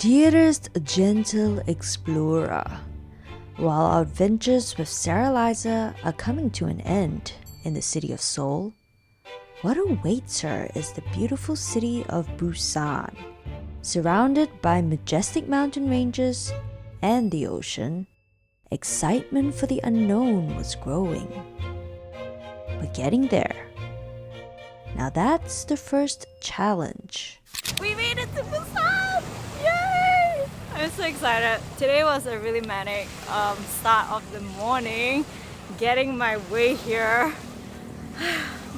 Dearest gentle explorer, while our adventures with Sarah Liza are coming to an end in the city of Seoul, what awaits her is the beautiful city of Busan. Surrounded by majestic mountain ranges and the ocean, excitement for the unknown was growing. But getting there, now that's the first challenge. We made it to Busan! Yay! I'm so excited. Today was a really manic start of the morning, getting my way here.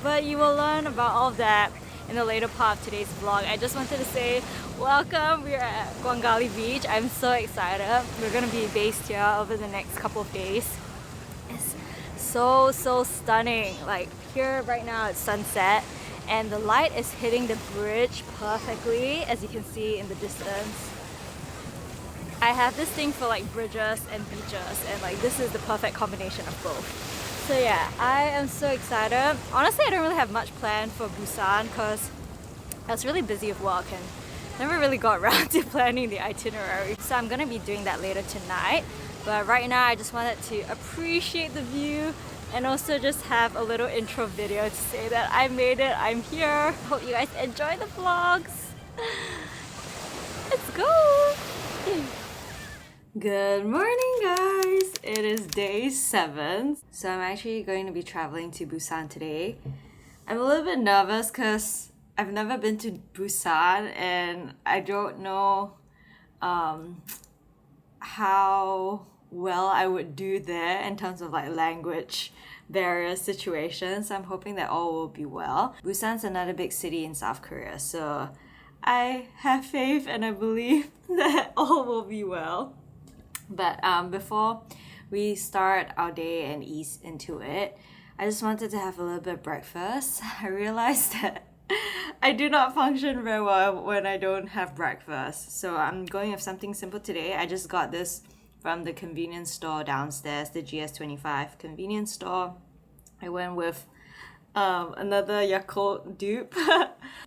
But you will learn about all of that in the later part of today's vlog. I just wanted to say welcome. We are at Gwangalli beach. I'm so excited. We're gonna be based here over the next couple of days. It's so stunning. Like here right now it's sunset and the light is hitting the bridge perfectly, as you can see in the distance. I have this thing for like bridges and beaches, and like this is the perfect combination of both. So yeah, I am so excited. Honestly, I don't really have much planned for Busan because I was really busy with work and never really got around to planning the itinerary. So I'm gonna be doing that later tonight. But right now I just wanted to appreciate the view and also just have a little intro video to say that I made it, I'm here. Hope you guys enjoy the vlogs. Let's go! Good morning guys! It is day 7. So I'm actually going to be traveling to Busan today. I'm a little bit nervous because I've never been to Busan and I don't know how well I would do there in terms of like language barrier situations. I'm hoping that all will be well. Busan's another big city in South Korea, so I have faith and I believe that all will be well. But before we start our day and ease into it, I just wanted to have a little bit of breakfast. I realized that I do not function very well when I don't have breakfast. So I'm going with something simple today. I just got this from the convenience store downstairs, the GS25 convenience store. I went with another Yakult dupe.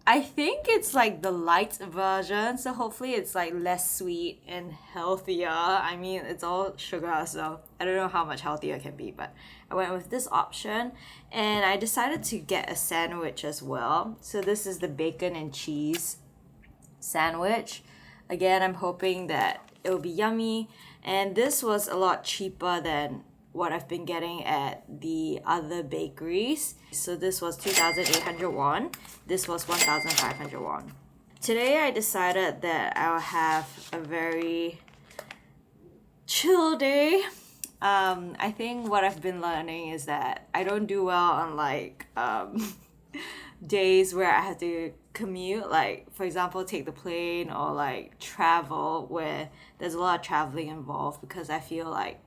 I think it's like the light version, so hopefully it's like less sweet and healthier. I mean, it's all sugar, so I don't know how much healthier it can be, but I went with this option and I decided to get a sandwich as well. So this is the bacon and cheese sandwich. Again, I'm hoping that it will be yummy, and this was a lot cheaper than what I've been getting at the other bakeries. So this was 2,800 won. This was 1,500 won. Today I decided that I'll have a very chill day. I think what I've been learning is that I don't do well on like days where I have to commute, like for example take the plane or like travel where there's a lot of traveling involved, because I feel like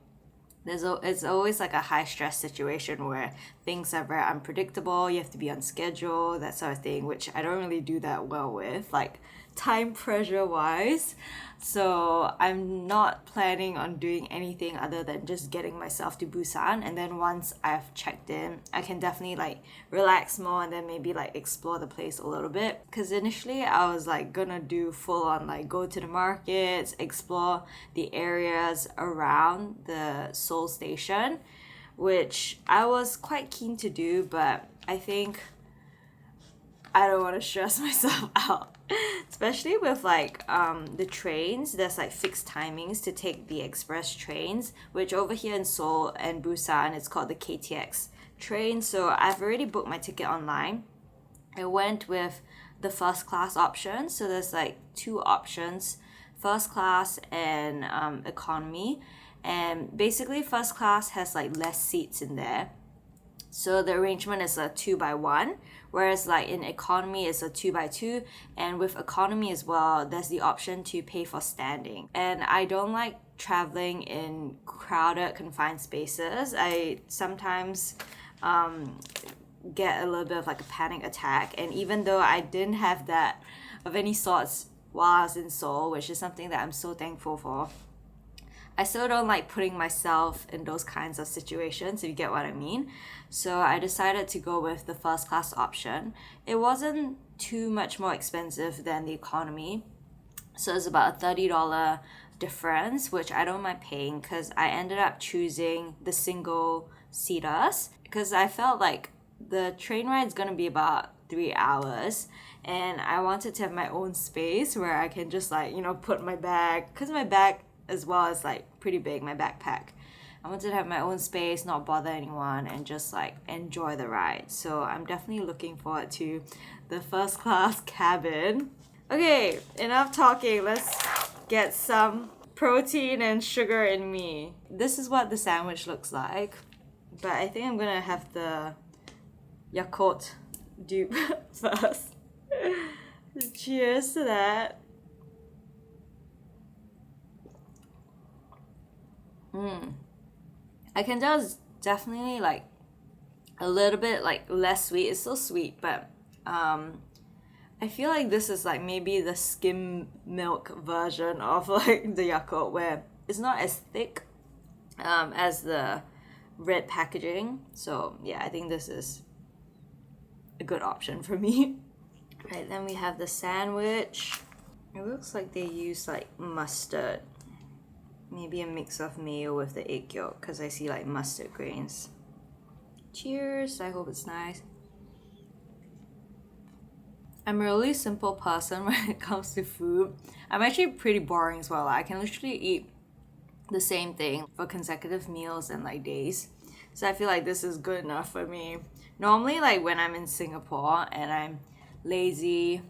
it's always like a high stress situation where things are very unpredictable, you have to be on schedule, that sort of thing, which I don't really do that well with, like time pressure wise. So I'm not planning on doing anything other than just getting myself to Busan, and then once I've checked in, I can definitely like relax more and then maybe like explore the place a little bit. Because initially I was like gonna do full on like go to the markets, explore the areas around the Seoul station, which I was quite keen to do, but I think I don't want to stress myself out, especially with like the trains. There's like fixed timings to take the express trains, which over here in Seoul and Busan it's called the KTX train. So I've already booked my ticket online. I went with the first class option. So there's like 2 options, first class and economy, and basically first class has like less seats in there. So the arrangement is a 2x1, whereas like in economy it's a 2x2, and with economy as well, there's the option to pay for standing. And I don't like traveling in crowded, confined spaces. I sometimes get a little bit of like a panic attack, and even though I didn't have that of any sorts while I was in Seoul, which is something that I'm so thankful for, I still don't like putting myself in those kinds of situations, if you get what I mean. So I decided to go with the first class option. It wasn't too much more expensive than the economy. So it's about a $30 difference, which I don't mind paying because I ended up choosing the single seaters because I felt like the train ride is going to be about 3 hours and I wanted to have my own space where I can just like, you know, put my bag, because my bag as well is like pretty big, my backpack. I wanted to have my own space, not bother anyone, and just like enjoy the ride. So I'm definitely looking forward to the first class cabin. Okay, enough talking. Let's get some protein and sugar in me. This is what the sandwich looks like, but I think I'm gonna have the Yakult dupe first. Cheers to that. I can tell it's definitely like a little bit like less sweet. It's still sweet, but I feel like this is like maybe the skim milk version of like the Yakult, where it's not as thick as the red packaging. So yeah, I think this is a good option for me. Right, then we have the sandwich. It looks like they use like mustard. Maybe a mix of mayo with the egg yolk, because I see like mustard grains. Cheers, I hope it's nice. I'm a really simple person when it comes to food. I'm actually pretty boring as well. I can literally eat the same thing for consecutive meals and like days. So I feel like this is good enough for me. Normally, like when I'm in Singapore and I'm lazy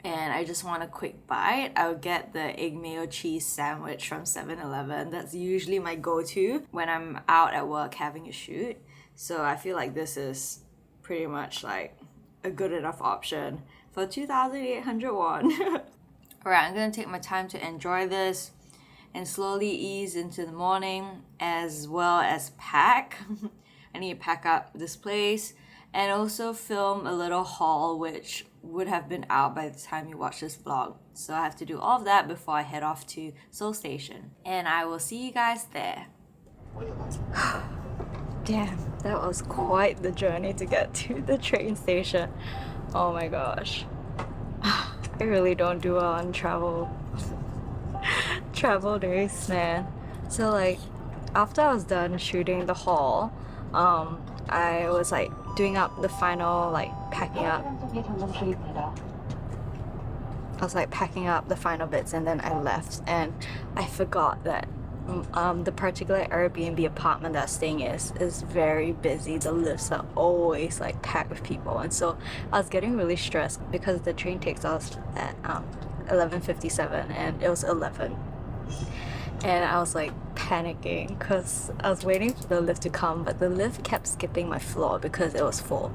and I just want a quick bite, I would get the egg mayo cheese sandwich from 7-Eleven. That's usually my go-to when I'm out at work having a shoot. So I feel like this is pretty much like a good enough option for 2,800 won. Alright, I'm gonna take my time to enjoy this and slowly ease into the morning, as well as pack. I need to pack up this place and also film a little haul, which would have been out by the time you watch this vlog. So I have to do all of that before I head off to Seoul Station. And I will see you guys there. Damn, that was quite the journey to get to the train station. Oh my gosh. I really don't do well on travel days, man. So like, after I was done shooting the haul, I was like doing up the final, like packing up. I was like packing up the final bits and then I left, and I forgot that the particular Airbnb apartment that I'm staying is very busy. The lifts are always like packed with people, and so I was getting really stressed because the train takes us at 11:57 and it was 11, and I was like panicking because I was waiting for the lift to come, but the lift kept skipping my floor because it was full.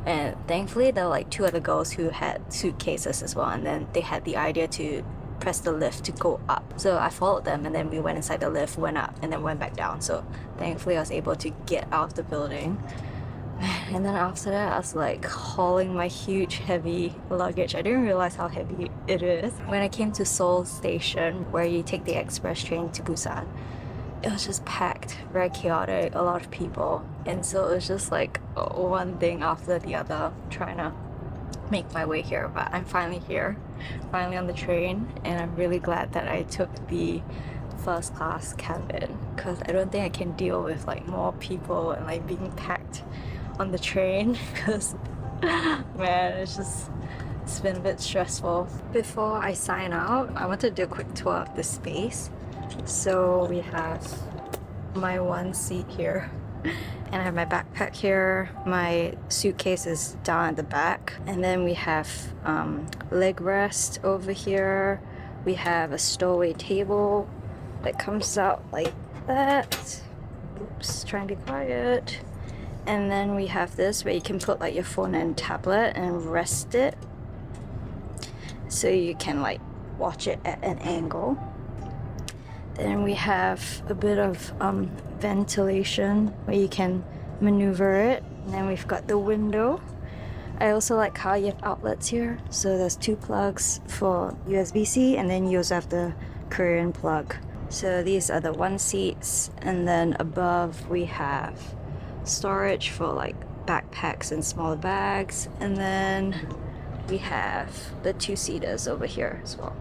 And thankfully there were like 2 other girls who had suitcases as well, and then they had the idea to press the lift to go up. So I followed them, and then we went inside the lift, went up, and then went back down. So thankfully I was able to get out of the building. And then after that I was like hauling my huge heavy luggage. I didn't realize how heavy it is. When I came to Seoul Station, where you take the express train to Busan, it was just packed, very chaotic, a lot of people. And so it was just like one thing after the other, trying to make my way here. But I'm finally here, finally on the train, and I'm really glad that I took the first class cabin, because I don't think I can deal with like more people and like being packed on the train, because man, it's been a bit stressful. Before I sign out, I want to do a quick tour of the space. So we have my one seat here, and I have my backpack here. My suitcase is down at the back, and then we have leg rest over here. We have a stowaway table that comes out like that. Oops, trying to be quiet. And then we have this where you can put like your phone and tablet and rest it, so you can like watch it at an angle. Then we have a bit of ventilation where you can maneuver it. And then we've got the window. I also like how you have outlets here. So there's 2 plugs for USB-C, and then you also have the Korean plug. So these are the 1 seats, and then above we have storage for like backpacks and smaller bags, and then we have the 2-seaters over here as well.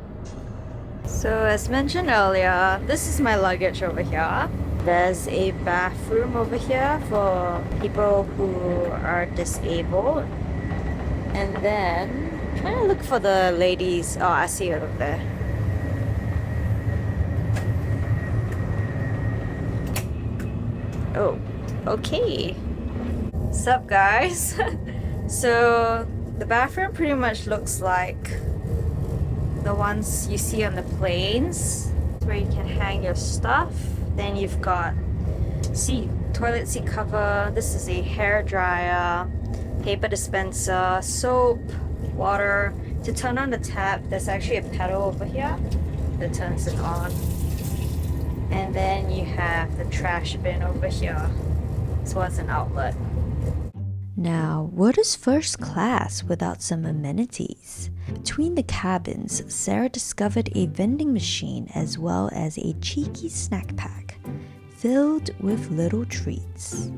So as mentioned earlier, this is my luggage over here. There's a bathroom over here for people who are disabled. And then, I'm trying to look for the ladies. Oh, I see it over there. Oh, okay. Sup guys? So the bathroom pretty much looks like the ones you see on the planes, where you can hang your stuff. Then you've got toilet seat cover. This is a hair dryer, paper dispenser, soap, water. To turn on the tap, there's actually a pedal over here that turns it on. And then you have the trash bin over here, so as an outlet. Now, what is first class without some amenities? Between the cabins, Sarah discovered a vending machine as well as a cheeky snack pack filled with little treats.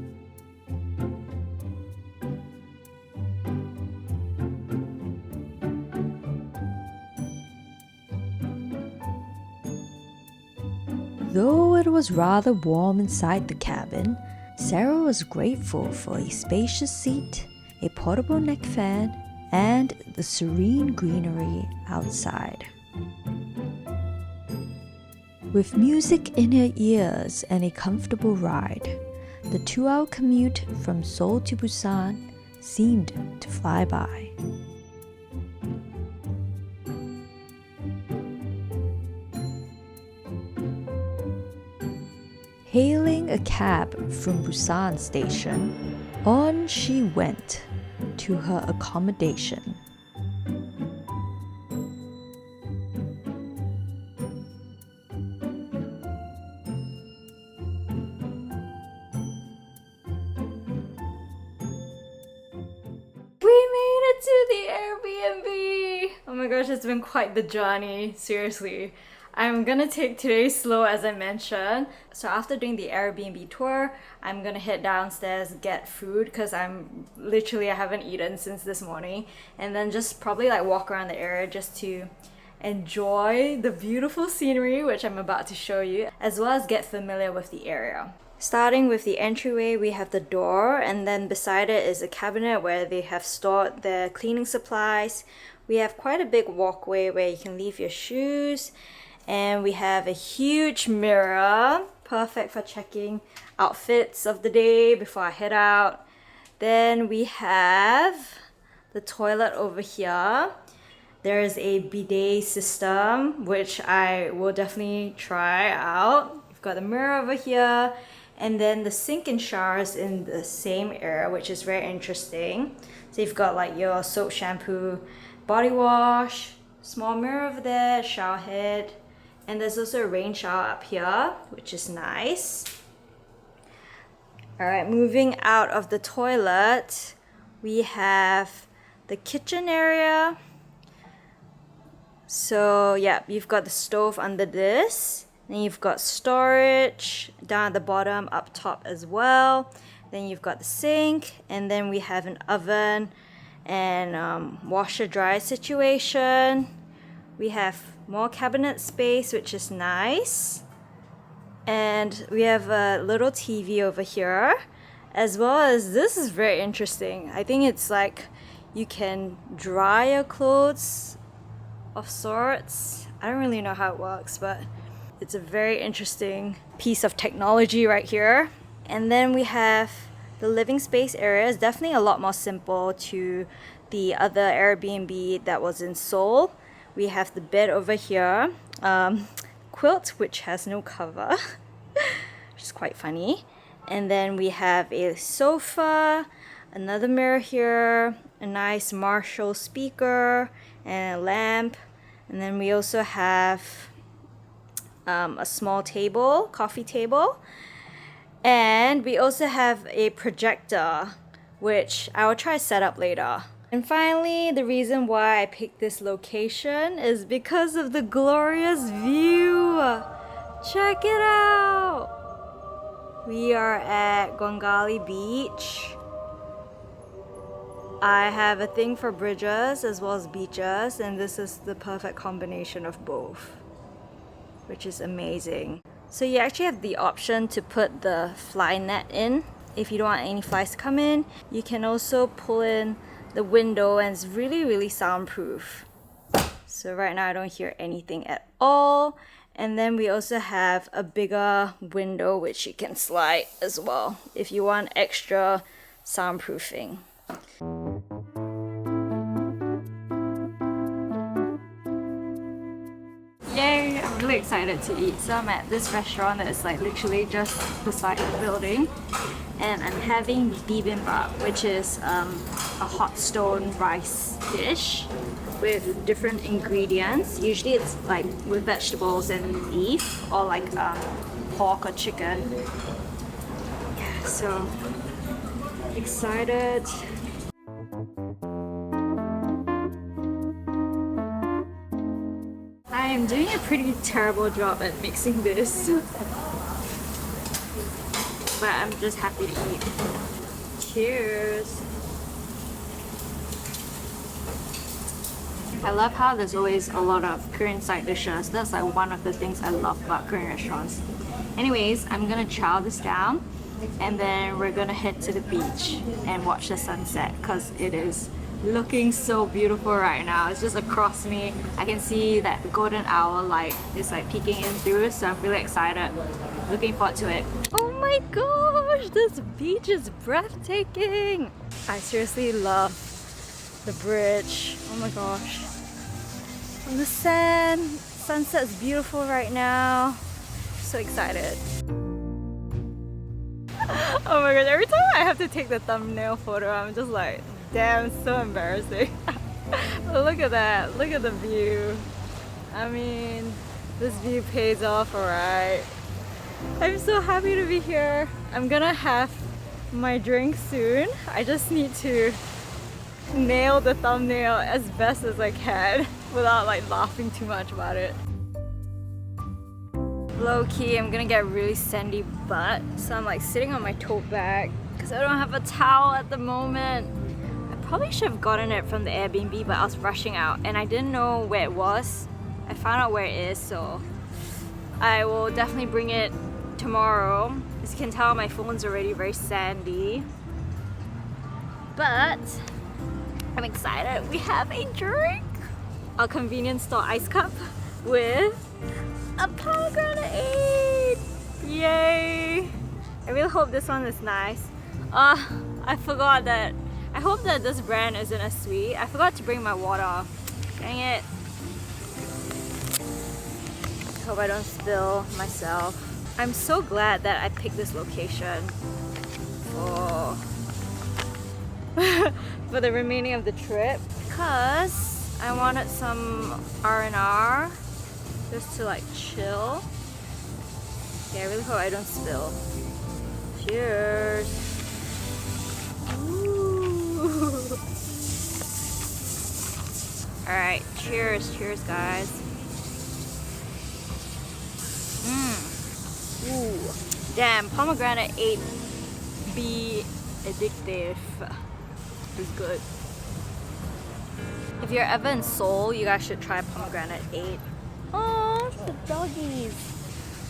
Though it was rather warm inside the cabin, Sarah was grateful for a spacious seat, a portable neck fan, and the serene greenery outside. With music in her ears and a comfortable ride, the 2-hour commute from Seoul to Busan seemed to fly by. Hailing a cab from Busan station, on she went to her accommodation. We made it to the Airbnb! Oh my gosh, it's been quite the journey, seriously. I'm gonna take today slow as I mentioned. So after doing the Airbnb tour, I'm gonna head downstairs, get food because I haven't eaten since this morning, and then just probably like walk around the area just to enjoy the beautiful scenery which I'm about to show you, as well as get familiar with the area. Starting with the entryway, we have the door, and then beside it is a cabinet where they have stored their cleaning supplies. We have quite a big walkway where you can leave your shoes. And we have a huge mirror, perfect for checking outfits of the day before I head out. Then we have the toilet over here. There is a bidet system, which I will definitely try out. You've got the mirror over here, and then the sink and showers in the same area, which is very interesting. So you've got like your soap, shampoo, body wash, small mirror over there, shower head. And there's also a rain shower up here, which is nice. Alright, moving out of the toilet, we have the kitchen area. So yeah, you've got the stove under this. Then you've got storage down at the bottom, up top as well. Then you've got the sink, and then we have an oven and washer dryer situation. We have more cabinet space, which is nice. And we have a little TV over here, as well as this is very interesting. I think it's like you can dry your clothes of sorts. I don't really know how it works, but it's a very interesting piece of technology right here. And then we have the living space area. Is definitely a lot more simple to the other Airbnb that was in Seoul. We have the bed over here, quilt which has no cover, which is quite funny. And then we have a sofa, another mirror here, a nice Marshall speaker, and a lamp. And then we also have a small table, coffee table. And we also have a projector, which I will try to set up later. And finally, the reason why I picked this location is because of the glorious view. Check it out! We are at Gwangalli Beach. I have a thing for bridges as well as beaches, and this is the perfect combination of both. which is amazing. So you actually have the option to put the fly net in if you don't want any flies to come in. You can also pull in the window, and it's really soundproof. So right now I don't hear anything at all. And then we also have a bigger window which you can slide as well if you want extra soundproofing. Yay! I'm really excited to eat. So I'm at this restaurant that is like literally just beside the building, and I'm having bibimbap, which is a hot stone rice dish with different ingredients. Usually it's like with vegetables and beef, or like pork or chicken. Yeah, so excited. I am doing a pretty terrible job at mixing this, but I'm just happy to eat. Cheers! I love how there's always a lot of Korean side dishes. That's like one of the things I love about Korean restaurants. Anyways, I'm gonna chow this down, and then we're gonna head to the beach and watch the sunset because it is looking so beautiful right now. It's just across me. I can see that the golden hour light is like peeking in through, so I'm really excited. Looking forward to it. Oh my gosh, this beach is breathtaking. I seriously love the bridge. Oh my gosh. On the sand, sunset's beautiful right now. So excited. Oh my god, every time I have to take the thumbnail photo, I'm just like, damn, so embarrassing. Look at that, look at the view. I mean, this view pays off, alright. I'm so happy to be here. I'm gonna have my drink soon. I just need to nail the thumbnail as best as I can without like laughing too much about it. Low key, I'm gonna get really sandy butt, so I'm like sitting on my tote bag because I don't have a towel at the moment. I probably should have gotten it from the Airbnb, but I was rushing out and I didn't know where it was. I found out where it is, so I will definitely bring it tomorrow. As you can tell, my phone's already very sandy, but I'm excited. We have a drink, a convenience store ice cup with a pomegranate. Yay! I really hope this one is nice. I forgot that. I hope that this brand isn't as sweet. I forgot to bring my water. Dang it. Hope I don't spill myself. I'm so glad that I picked this location for for the remaining of the trip, because I wanted some R&R just to like chill. Yeah, I really hope I don't spill. Cheers! Ooh. Alright, cheers, guys. Ooh, damn, pomegranate 8 be addictive. It's good. If you're ever in Seoul, you guys should try pomegranate 8. Oh, it's the doggies.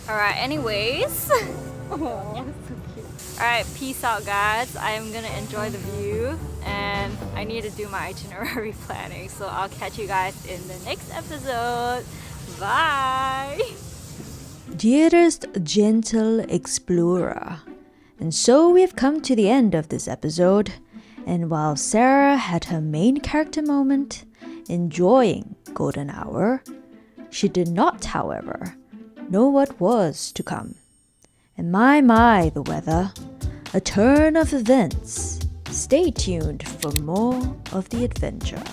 Alright, anyways. Oh, so cute. Alright, peace out, guys. I am gonna enjoy the view and I need to do my itinerary planning. So I'll catch you guys in the next episode. Bye! Dearest gentle explorer. And so we've come to the end of this episode. And while Sarah had her main character moment, enjoying golden hour, she did not, however, know what was to come. And my, the weather, a turn of events. Stay tuned for more of the adventure.